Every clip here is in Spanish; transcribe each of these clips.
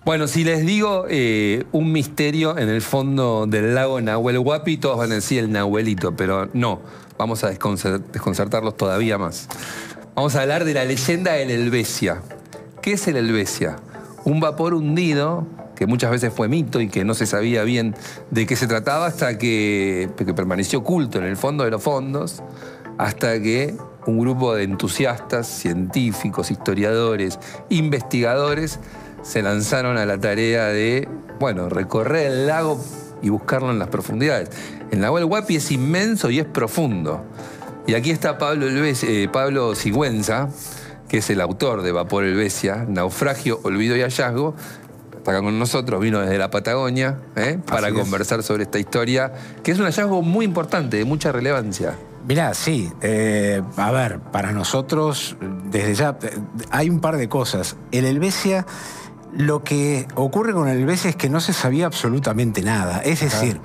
Bueno, si les digo un misterio en el fondo del lago Nahuel Huapi, todos van a decir el Nahuelito, pero no, vamos a desconcertarlos todavía más. Vamos a hablar de la leyenda del Helvecia. ¿Qué es el Helvecia? Un vapor hundido que muchas veces fue mito y que no se sabía bien de qué se trataba hasta que permaneció oculto en el fondo de los fondos, hasta que un grupo de entusiastas, científicos, historiadores, investigadores se lanzaron a la tarea de, bueno, recorrer el lago y buscarlo en las profundidades. El Nahuel Huapi es inmenso y es profundo. Y aquí está Pablo Sigüenza, que es el autor de Vapor Helvecia, Naufragio, Olvido y Hallazgo. Está acá con nosotros, vino desde la Patagonia para conversar sobre esta historia, que es un hallazgo muy importante, de mucha relevancia. Mirá, sí. A ver, para nosotros, desde ya, hay un par de cosas. El Helvecia, lo que ocurre con el Helvecia es que no se sabía absolutamente nada. Es decir,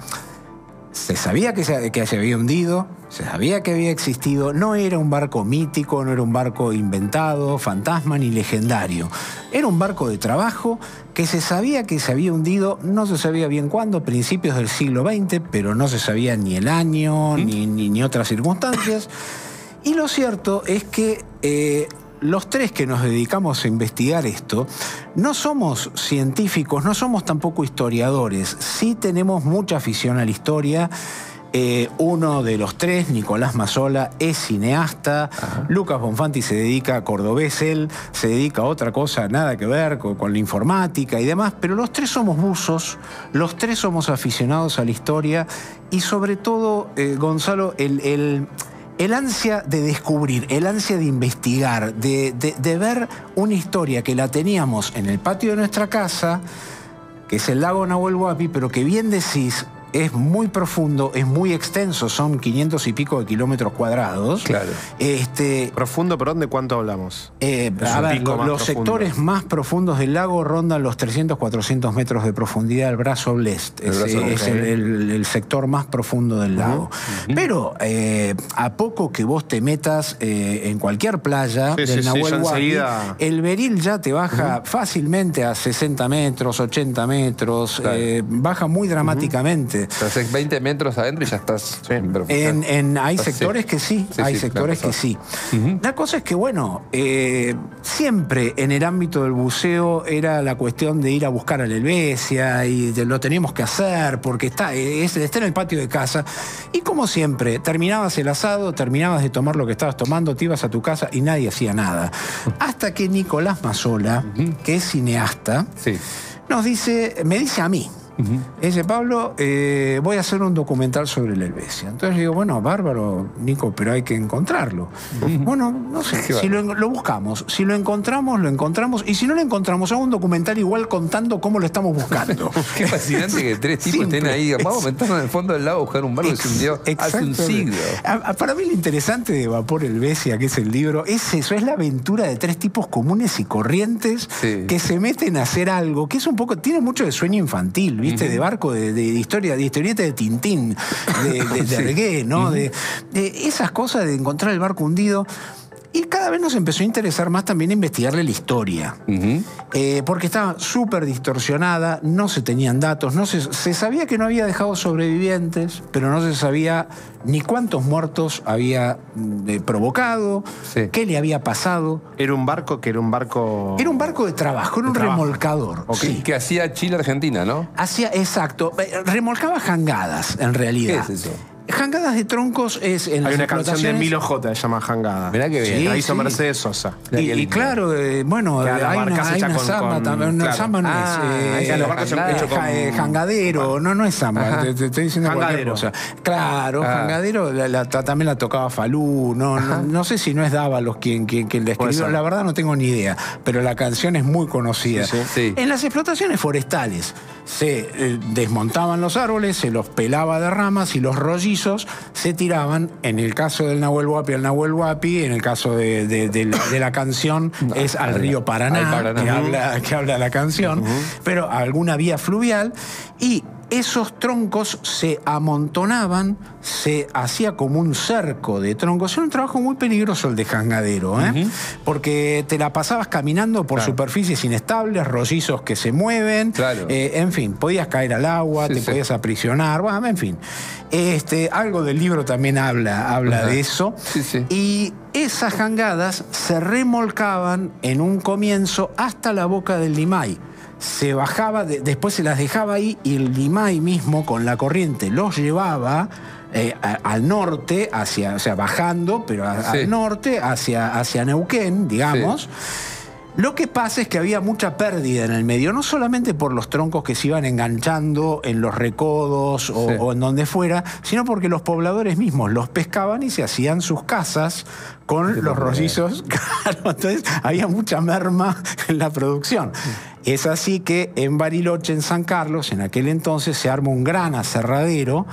se sabía que se había hundido, se sabía que había existido, no era un barco mítico, no era un barco inventado, fantasma ni legendario. Era un barco de trabajo que se sabía que se había hundido, no se sabía bien cuándo, principios del siglo XX, pero no se sabía ni el año ni otras circunstancias. Y lo cierto es que los tres que nos dedicamos a investigar esto, no somos científicos, no somos tampoco historiadores, sí tenemos mucha afición a la historia. Uno de los tres, Nicolás Mazzola, es cineasta. Lucas Bonfanti se dedica a cordobés, él se dedica a otra cosa, nada que ver con la informática y demás, pero los tres somos buzos, los tres somos aficionados a la historia y sobre todo, Gonzalo, el ansia de descubrir, el ansia de investigar, de ver una historia que la teníamos en el patio de nuestra casa, que es el lago Nahuel Huapi, pero que bien decís, es muy profundo, es muy extenso, son 500 y pico de kilómetros cuadrados. Claro. ¿Profundo, perdón, de cuánto hablamos? A ver, los sectores más profundos del lago rondan los 300, 400 metros de profundidad, el brazo Blest. Es el sector más profundo del lago. Pero a poco que vos te metas en cualquier playa del Nahuel Huapi, el beril ya te baja fácilmente a 60 metros, 80 metros, baja muy dramáticamente. Haces 20 metros adentro y ya estás... Hay sectores que sí, hay sectores que sí. La cosa es que, bueno, siempre en el ámbito del buceo era la cuestión de ir a buscar al Helvecia y lo teníamos que hacer porque está en el patio de casa. Y como siempre, terminabas el asado, terminabas de tomar lo que estabas tomando, te ibas a tu casa y nadie hacía nada. Hasta que Nicolás Mazzola, que es cineasta, me dice a mí, dice, Pablo, voy a hacer un documental sobre el Helvecia. Entonces le digo, bueno, bárbaro, Nico, pero hay que encontrarlo. Bueno, no sé, si lo buscamos. Si lo encontramos, lo encontramos. Y si no lo encontramos, hago un documental igual contando cómo lo estamos buscando. Qué fascinante que tres tipos estén ahí. Vamos a meternos en el fondo del lago a buscar un barco que se hundió hace un siglo. Para mí lo interesante de Vapor Helvecia, que es el libro, es eso, es la aventura de tres tipos comunes y corrientes que se meten a hacer algo, que es un poco, tiene mucho de sueño infantil, ¿viste? De barco, de historia, de historieta de Tintín, de Argué, ¿no? De esas cosas de encontrar el barco hundido. Y cada vez nos empezó a interesar más también investigarle la historia. Porque estaba súper distorsionada, no se tenían datos, se sabía que no había dejado sobrevivientes, pero no se sabía ni cuántos muertos había provocado, qué le había pasado. ¿Era un barco que era un barco...? Era un barco de trabajo, era un remolcador. Que hacía Chile-Argentina, ¿no? Exacto. Remolcaba jangadas, en realidad. ¿Qué es eso? Jangadas de troncos es en Hay las una canción de Milo J, se llama Jangada. Mirá que bien. La hizo Mercedes Sosa. Y claro, bueno, hay una samba también. Una samba no es jangadero. No es samba. Te estoy diciendo cualquier cosa. Claro, jangadero también la tocaba Falú. No sé si no es Dávalos quien la escribió. La verdad no tengo ni idea. Pero la canción es muy conocida. En las explotaciones forestales se desmontaban los árboles, se los pelaba de ramas y los rollizos se tiraban, en el caso del Nahuel Huapi, al Nahuel Huapi, en el caso de la canción es al río Paraná, que habla la canción, pero a alguna vía fluvial, y esos troncos se amontonaban, se hacía como un cerco de troncos. Era un trabajo muy peligroso el de jangadero, porque te la pasabas caminando por superficies inestables, rollizos que se mueven, en fin, podías caer al agua, te podías aprisionar, bueno, en fin. Algo del libro también habla de eso. Y esas jangadas se remolcaban en un comienzo hasta la boca del Limay. Se bajaba, después se las dejaba ahí y el Limay mismo con la corriente los llevaba al norte, o sea, bajando, pero al norte, hacia Neuquén, digamos. Lo que pasa es que había mucha pérdida en el medio, no solamente por los troncos que se iban enganchando en los recodos o en donde fuera, sino porque los pobladores mismos los pescaban y se hacían sus casas con los rollizos. Claro, entonces había mucha merma en la producción. Es así que en Bariloche, en San Carlos, en aquel entonces se arma un gran aserradero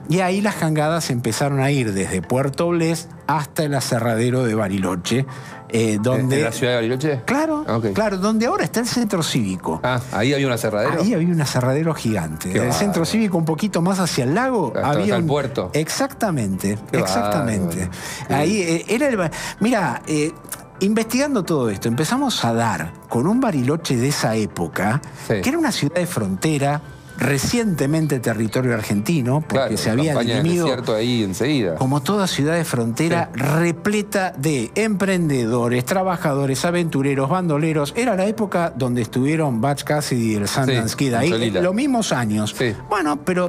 y ahí las jangadas empezaron a ir desde Puerto Blés hasta el aserradero de Bariloche. Donde, ¿En la ciudad de Bariloche? Claro, claro, donde ahora está el centro cívico. Ah, ahí había un aserradero. Ahí había un aserradero gigante. El centro cívico un poquito más hacia el lago había el puerto. Exactamente, exactamente. Ahí era el... Mira, investigando todo esto, empezamos a dar con un Bariloche de esa época, que era una ciudad de frontera, recientemente territorio argentino, porque se había dirimido ahí enseguida. Como toda ciudad de frontera, repleta de emprendedores, trabajadores, aventureros, bandoleros. Era la época donde estuvieron Butch Cassidy y el Sundance Kid ahí, los mismos años. Bueno, pero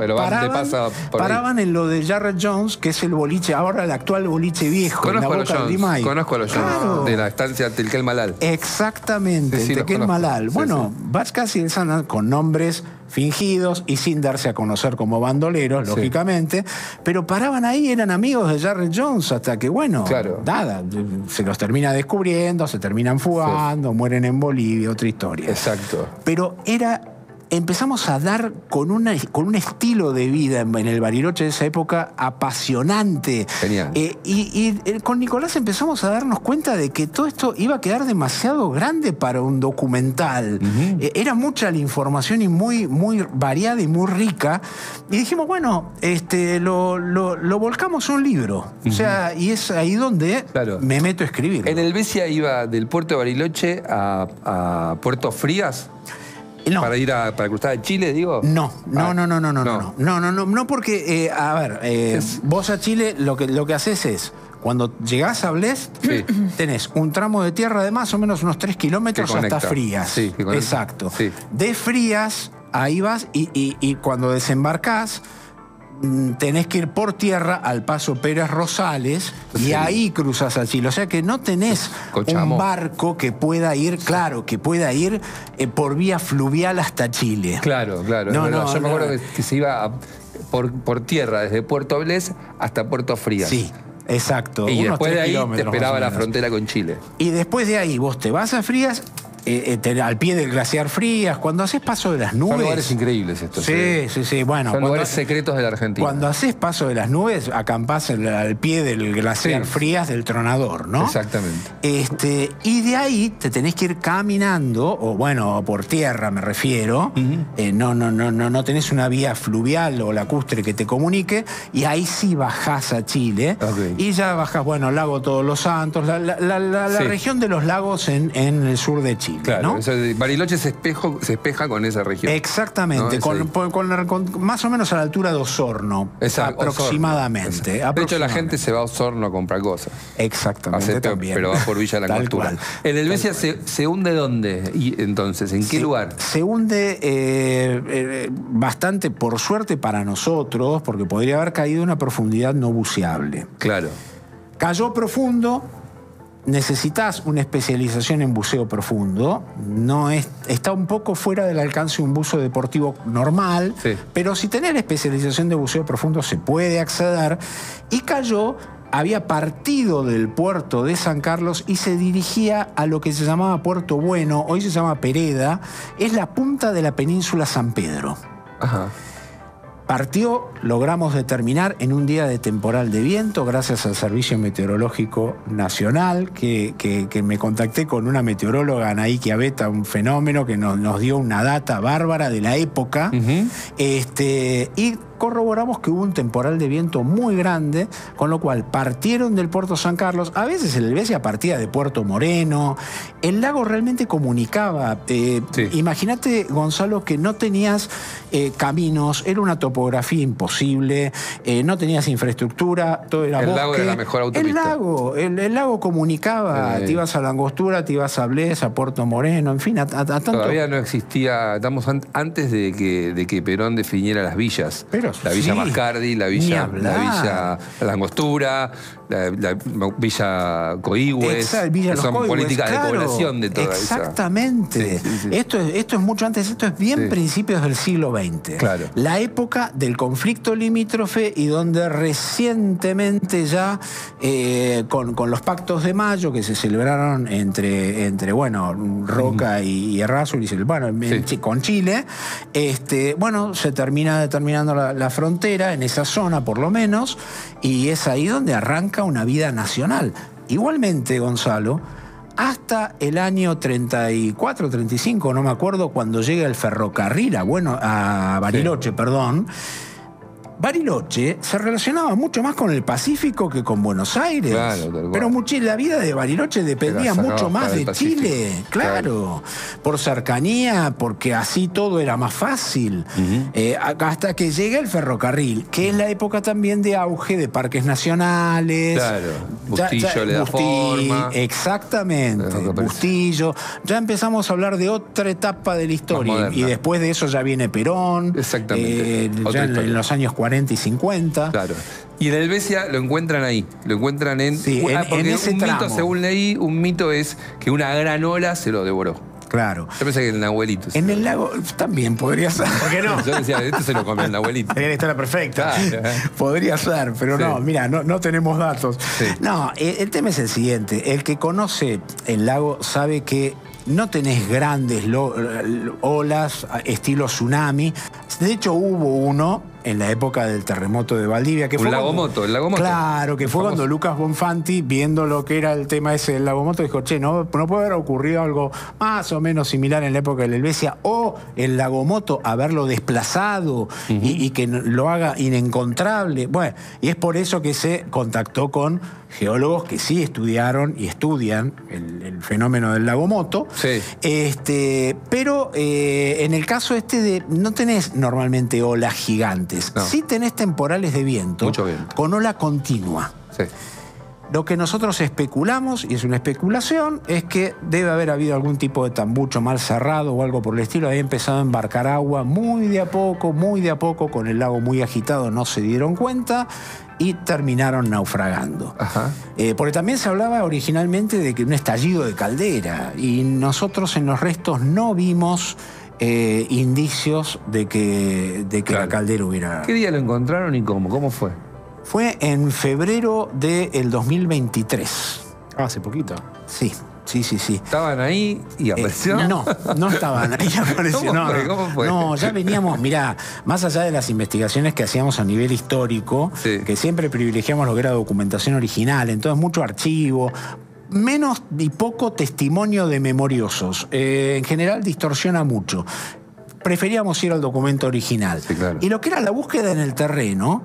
paraban en lo de Jarrett Jones, que es el boliche, ahora el actual boliche viejo. Conozco a los Jones, de la estancia Tequel Malal. Exactamente, Tequel Malal. Bueno, Butch Cassidy y el Sundance con nombres fingidos y sin darse a conocer como bandoleros, lógicamente, pero paraban ahí, eran amigos de Jarrett Jones hasta que, bueno, nada, se los termina descubriendo, se terminan fugando, mueren en Bolivia, otra historia. Exacto. Pero empezamos a dar con un estilo de vida en el Bariloche de esa época apasionante. Genial. Y con Nicolás empezamos a darnos cuenta de que todo esto iba a quedar demasiado grande para un documental. Era mucha la información y muy variada y muy rica. Y dijimos, bueno, lo volcamos a un libro. O sea, y es ahí donde me meto a escribir. ¿En el Besia iba del puerto de Bariloche a Puerto Frías? No. Para cruzar a Chile, digo. No, porque, a ver, vos a Chile lo que haces es, cuando llegás a Blés, tenés un tramo de tierra de más o menos unos 3 kilómetros hasta Frías. Exacto. De Frías, ahí vas y cuando desembarcás, tenés que ir por tierra al paso Pérez Rosales y ahí cruzas a Chile. O sea que no tenés un barco que pueda ir, que pueda ir por vía fluvial hasta Chile. Claro. Yo me acuerdo que se iba por tierra desde Puerto Blés hasta Puerto Frías. Sí. Exacto. Y después de ahí te esperaba la frontera con Chile. Y después de ahí vos te vas a Frías, al pie del glaciar Frías, cuando haces paso de las nubes... Son lugares increíbles estos. Sí. Bueno, son lugares secretos de la Argentina. Cuando haces paso de las nubes, acampás al pie del glaciar Frías del Tronador, ¿no? Exactamente. Y de ahí te tenés que ir caminando, o bueno, por tierra me refiero. No tenés una vía fluvial o lacustre que te comunique, y ahí sí bajás a Chile. Y ya bajás, bueno, Lago Todos los Santos, la región de los lagos en el sur de Chile. Claro, ¿no? eso Bariloche se espeja con esa región. Exactamente, ¿no? con más o menos a la altura de Osorno. Aproximadamente. De hecho, la gente se va a Osorno a comprar cosas. Exactamente. Pero va por Villa Langostura. ¿En el Besia se hunde dónde? Y entonces, ¿en qué lugar? Se hunde bastante, por suerte para nosotros, porque podría haber caído a una profundidad no buceable. Claro. Cayó profundo. Necesitas una especialización en buceo profundo. Está un poco fuera del alcance de un buzo deportivo normal, pero si tenés la especialización de buceo profundo se puede acceder. Y cayó, había partido del puerto de San Carlos y se dirigía a lo que se llamaba Puerto Bueno, hoy se llama Pereda, es la punta de la península San Pedro. Partió, logramos determinar en un día de temporal de viento, gracias al Servicio Meteorológico Nacional, que me contacté con una meteoróloga, Anaí Chiavetta, un fenómeno que nos dio una data bárbara de la época. Y corroboramos que hubo un temporal de viento muy grande, con lo cual partieron del Puerto San Carlos. A veces el Helvecia partía de Puerto Moreno. El lago realmente comunicaba. Imagínate, Gonzalo, que no tenías caminos, era una topografía imposible, no tenías infraestructura, todo era bosque. El lago era la mejor autopista. El lago comunicaba, te ibas a La Angostura, te ibas a Bles, a Puerto Moreno, en fin, a tanto. Todavía no existía, estamos antes de que Perón definiera las villas. Pero la Villa sí, Mascardi, la Villa La Angostura, la Villa Coihue, Villa que son Coihue, políticas claro, de población de toda exactamente. esa. Sí. Esto es mucho antes, esto es bien principios del siglo XX. Claro. La época del conflicto limítrofe y donde recientemente ya con los pactos de Mayo que se celebraron entre Roca y Errázuriz, con Chile, se termina determinando la frontera en esa zona por lo menos, y es ahí donde arranca una vida nacional. Igualmente, Gonzalo, hasta el año 34, 35, no me acuerdo, cuando llega el ferrocarril a Bariloche, Bariloche se relacionaba mucho más con el Pacífico que con Buenos Aires. Claro, pero la vida de Bariloche dependía mucho más de Chile. Claro. Por cercanía, porque así todo era más fácil. Hasta que llega el ferrocarril, que es la época también de auge de parques nacionales. Claro. Bustillo le da forma. Exactamente. Bustillo. Ya empezamos a hablar de otra etapa de la historia. Y después de eso ya viene Perón. Exactamente. Ya en los años 40 y 50. Claro. Y en Helvecia lo encuentran ahí. Lo encuentran en ese tramo. Mito, según leí, un mito es que una gran ola se lo devoró. Claro. Yo pensé que el Nahuelito. En el lago también podría ser. ¿Por qué no? Yo decía, esto se lo comió el Nahuelito. Sería la historia perfecta. Claro. Podría ser, pero no, mira, no tenemos datos. Sí. No, el tema es el siguiente. El que conoce el lago sabe que no tenés grandes olas estilo tsunami. De hecho, hubo uno en la época del terremoto de Valdivia. Que el lago Moto. Claro, que fue cuando Lucas Bonfanti, viendo lo que era el tema ese del lago Moto, dijo, no puede haber ocurrido algo más o menos similar en la época de la Helvecia, o el lago Moto haberlo desplazado y que lo haga inencontrable. Bueno, y es por eso que se contactó con geólogos que sí estudiaron y estudian el fenómeno del lago Moto. Sí. Pero en el caso no tenés normalmente olas gigantes. No. Sí tenés temporales de viento. Mucho viento. Con ola continua. Sí. Lo que nosotros especulamos, y es una especulación, es que debe haber habido algún tipo de tambucho mal cerrado o algo por el estilo. Había empezado a embarcar agua muy de a poco, con el lago muy agitado, no se dieron cuenta y terminaron naufragando. Ajá. Porque también se hablaba originalmente de que un estallido de caldera, y nosotros en los restos no vimos indicios de que la caldera hubiera... ¿Qué día lo encontraron y cómo? ¿Cómo fue? Fue en febrero del 2023. Hace poquito. Sí. ¿Estaban ahí y apareció? No estaban ahí, apareció. ¿Cómo fue? No, ya veníamos, mirá, más allá de las investigaciones que hacíamos a nivel histórico, que siempre privilegiamos lo que era documentación original, entonces mucho archivo, menos y poco testimonio de memoriosos. En general distorsiona mucho. Preferíamos ir al documento original. Sí, claro. Y lo que era la búsqueda en el terreno,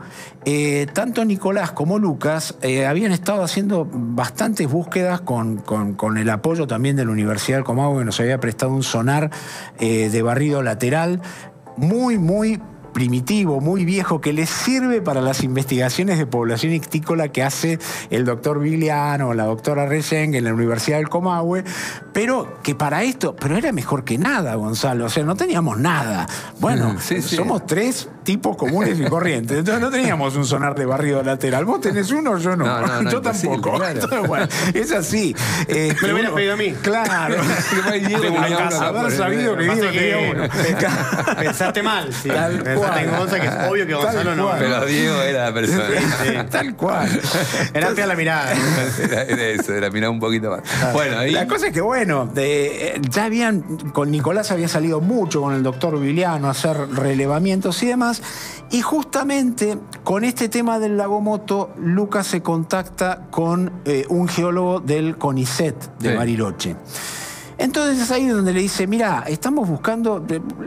tanto Nicolás como Lucas habían estado haciendo bastantes búsquedas con el apoyo también de la Universidad del Comahue, que nos había prestado un sonar de barrido lateral muy primitivo, muy viejo, que les sirve para las investigaciones de población ictícola que hace el doctor Vigliano o la doctora Reyeng en la Universidad del Comahue, pero que para esto, pero era mejor que nada, Gonzalo, o sea, no teníamos nada. Bueno, somos tres tipos comunes y corrientes, entonces no teníamos un sonar de barrido lateral. Vos tenés uno, yo no, yo tampoco. Claro. Entonces, bueno, es así. Me lo hubieras pedido a mí. Claro. Haber sabido que Diego tenía uno. Pensaste mal. Sí. Tal cual. Que es obvio que Gonzalo no. Pero Diego era la persona. Tal cual. Era amplia la mirada. Era eso, era mirar un poquito más. Bueno, ahí... La cosa es que, ya con Nicolás había salido mucho con el doctor Vigliano a hacer relevamientos y demás. demás. Y justamente con este tema del lago Moto, Lucas se contacta con un geólogo del CONICET de Bariloche. Entonces es ahí donde le dice, mira, estamos buscando...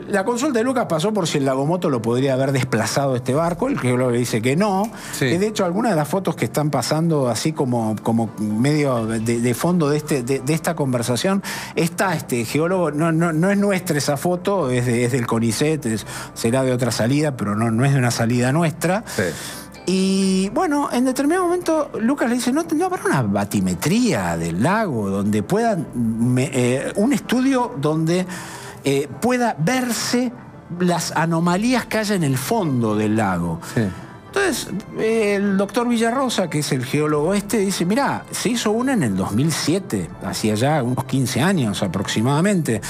La consulta de Lucas pasó por si el lago Moto lo podría haber desplazado este barco. El geólogo le dice que no. Sí. Que de hecho, algunas de las fotos que están pasando así como medio de fondo de esta conversación, está este geólogo, no es nuestra esa foto, es del CONICET, será de otra salida, pero no es de una salida nuestra. Sí. Y bueno, en determinado momento Lucas le dice, ¿no habrá una batimetría del lago donde puedan, un estudio donde pueda verse las anomalías que haya en el fondo del lago? Sí. Entonces, el doctor Villarrosa, que es el geólogo dice, mirá, se hizo una en el 2007, hacía ya unos 15 años aproximadamente.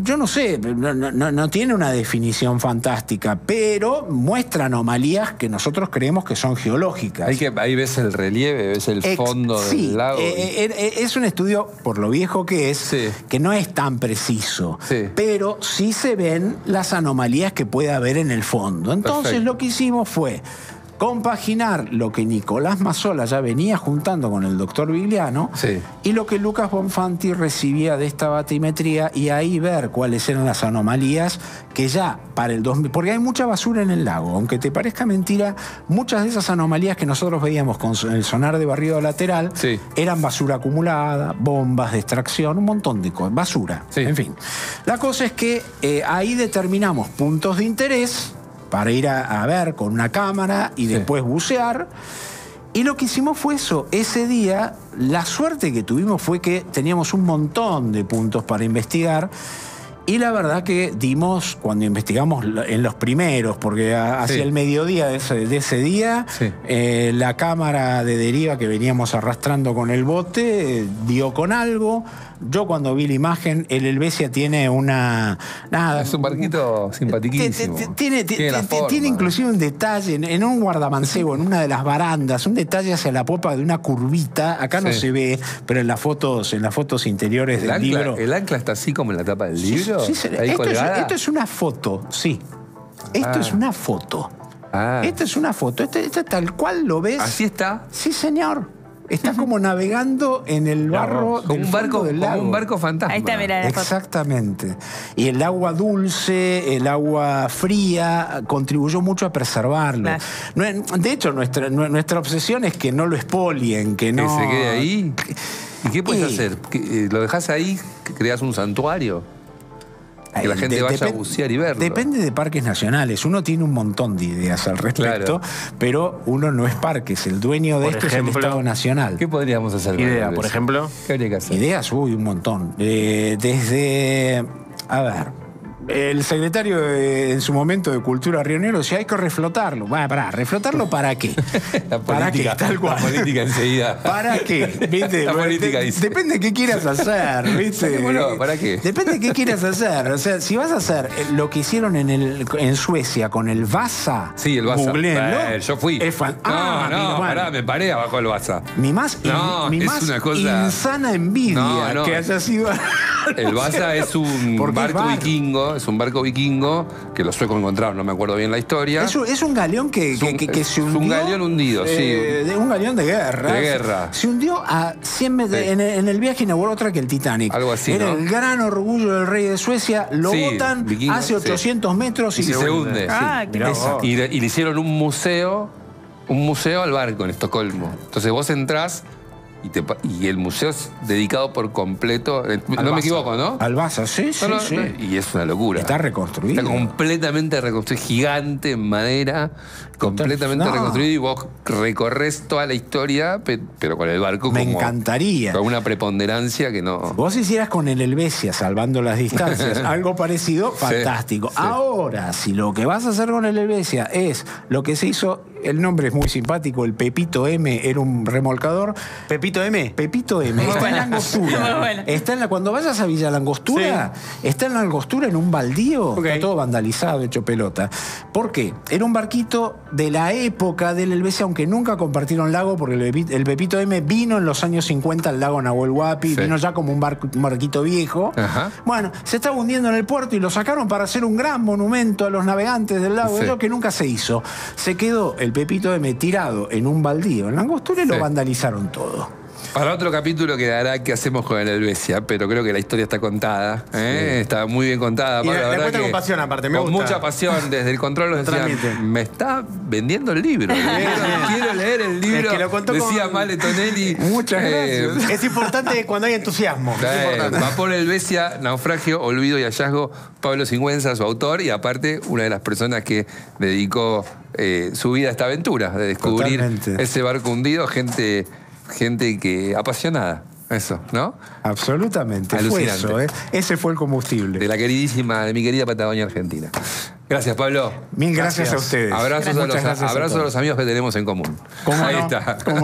Yo no sé, no tiene una definición fantástica, pero muestra anomalías que nosotros creemos que son geológicas. Ahí ves el relieve, ves el fondo del lago. Es un estudio, por lo viejo que es, Sí. que no es tan preciso, Sí. pero sí se ven las anomalías que puede haber en el fondo. Entonces Perfecto. lo que hicimos fue compaginar lo que Nicolás Mazzola ya venía juntando con el doctor Vigliano, Sí. y lo que Lucas Bonfanti recibía de esta batimetría, y ahí ver cuáles eran las anomalías que ya para el 2000... Porque hay mucha basura en el lago, aunque te parezca mentira, muchas de esas anomalías que nosotros veíamos con el sonar de barrido lateral Sí. eran basura acumulada, bombas de extracción, un montón de cosas, basura, Sí. en fin. La cosa es que ahí determinamos puntos de interés para ir a ver con una cámara y después bucear. Y lo que hicimos fue eso. Ese día, la suerte que tuvimos fue que teníamos un montón de puntos para investigar. Y la verdad que dimos, cuando investigamos en los primeros, porque hacia Sí. el mediodía de ese día, Sí. la cámara de deriva que veníamos arrastrando con el bote dio con algo. Yo cuando vi la imagen, el Helvetia tiene una... Nada, Es un barquito simpatiquísimo. Tiene la forma. inclusive un detalle en un guardamancebo, en una de las barandas, un detalle hacia la popa de una curvita. Acá no Sí. se ve, pero en las fotos interiores del libro... ¿El ancla está así como en la tapa del Sí, libro? sí, Ahí esto colgada. es una foto, sí. Esto es una foto. Esto es una foto. Esto tal cual lo ves. Así está. Sí, señor. Está como navegando en el barro Como del un barco, fondo del lago. como un barco fantasma. Ahí está, mirá la foto. Exactamente. Y el agua dulce, el agua fría, contribuyó mucho a preservarlo. Claro. De hecho, nuestra obsesión es que no lo expolien, que no... Que se quede ahí. ¿Y qué puedes Y- hacer? ¿Lo dejas ahí? ¿Que creas un santuario? Que la gente vaya a bucear y verlo. Depende de parques nacionales. Uno tiene un montón de ideas al respecto, pero uno no es parques. El dueño de Por esto ejemplo, es el Estado Nacional. ¿Qué podríamos hacer? Idea, con por eso? ejemplo. ¿Qué habría que hacer? Ideas, un montón. Desde... A ver... El secretario en su momento de Cultura Río Negro decía, hay que reflotarlo. Bueno, pará, ¿reflotarlo para qué? La ¿Para qué? política, Tal cual. la política enseguida. ¿Para qué? ¿Viste? La política dice. Depende de qué quieras hacer, ¿viste? Bueno, ¿para qué? Depende de qué quieras hacer. O sea, si vas a hacer lo que hicieron en Suecia con el Vasa, Sí, el Vasa. googleenlo. Yo fui. Es No, pará, me paré abajo del Vasa. Mi más, No, mi es más una cosa- insana envidia No. que haya sido... El Vasa es un Porque es barco bar. vikingo, que los suecos encontraron, no me acuerdo bien la historia. Es un galeón que se es hundió. un galeón hundido, sí. Un galeón de guerra. De guerra. Se hundió a 100 metros. Sí. En el viaje inauguró otra que el Titanic. Algo así, Era ¿no? el gran orgullo del rey de Suecia. Lo Sí, botan vikingo, hace 800 metros Y se hunde. Ah, qué Mirá interesante. vos. Y le hicieron un museo al barco en Estocolmo. Entonces vos entrás y el museo es dedicado por completo. No me equivoco, ¿no? Albasa, sí, sí, No, no, sí. no, y es una locura. Está reconstruido. Está completamente reconstruido, gigante en madera, completamente No. reconstruido, y vos recorres toda la historia, pero con el barco Me como encantaría. con una preponderancia que no. Vos hicieras con el Helvetia, salvando las distancias, algo parecido, fantástico. sí. Ahora, si lo que vas a hacer con el Helvetia es lo que se hizo, el nombre es muy simpático, el Pepito M era un remolcador. ¿Pepito M? Pepito M, está en la Angostura. Muy bueno. Está en la, cuando vayas a Villa La Angostura, está en la Angostura en un baldío, Ok. está todo vandalizado, hecho pelota. ¿Por qué? Era un barquito de la época del Helvecia, aunque nunca compartieron lago, porque el Pepito M vino en los años 50 al lago Nahuel Huapi, Sí. vino ya como un barquito viejo. Ajá. Bueno, se estaba hundiendo en el puerto y lo sacaron para hacer un gran monumento a los navegantes del lago, Sí. lo que nunca se hizo. Se quedó el Pepito M tirado en un baldío en la Angostura y lo Sí. vandalizaron todo. Para otro capítulo quedará qué hacemos con el Helvecia, pero creo que la historia está contada. Está muy bien contada. Y Pablo, la verdad cuenta que con pasión, aparte, me con gusta. mucha pasión. Desde el control nos Transmite. decían, me está vendiendo el libro. Quiero leer el libro. Es que lo contó Decía con- Male Tonelli. Muchas gracias. Es importante cuando hay entusiasmo. Es importante. Vapor Helvecia, Naufragio, Olvido y Hallazgo, Pablo Sigüenza, su autor, y aparte una de las personas que dedicó su vida a esta aventura, de descubrir Totalmente. ese barco hundido, gente que apasionada, eso, ¿no? Absolutamente. Fue Alucinante. eso, ¿eh? Ese fue el combustible. De mi querida Patagonia Argentina. Gracias, Pablo. Mil gracias a ustedes. Abrazos, Muchas gracias a abrazos a todos. los amigos que tenemos en común. ¿Cómo Ahí no? está. ¿Cómo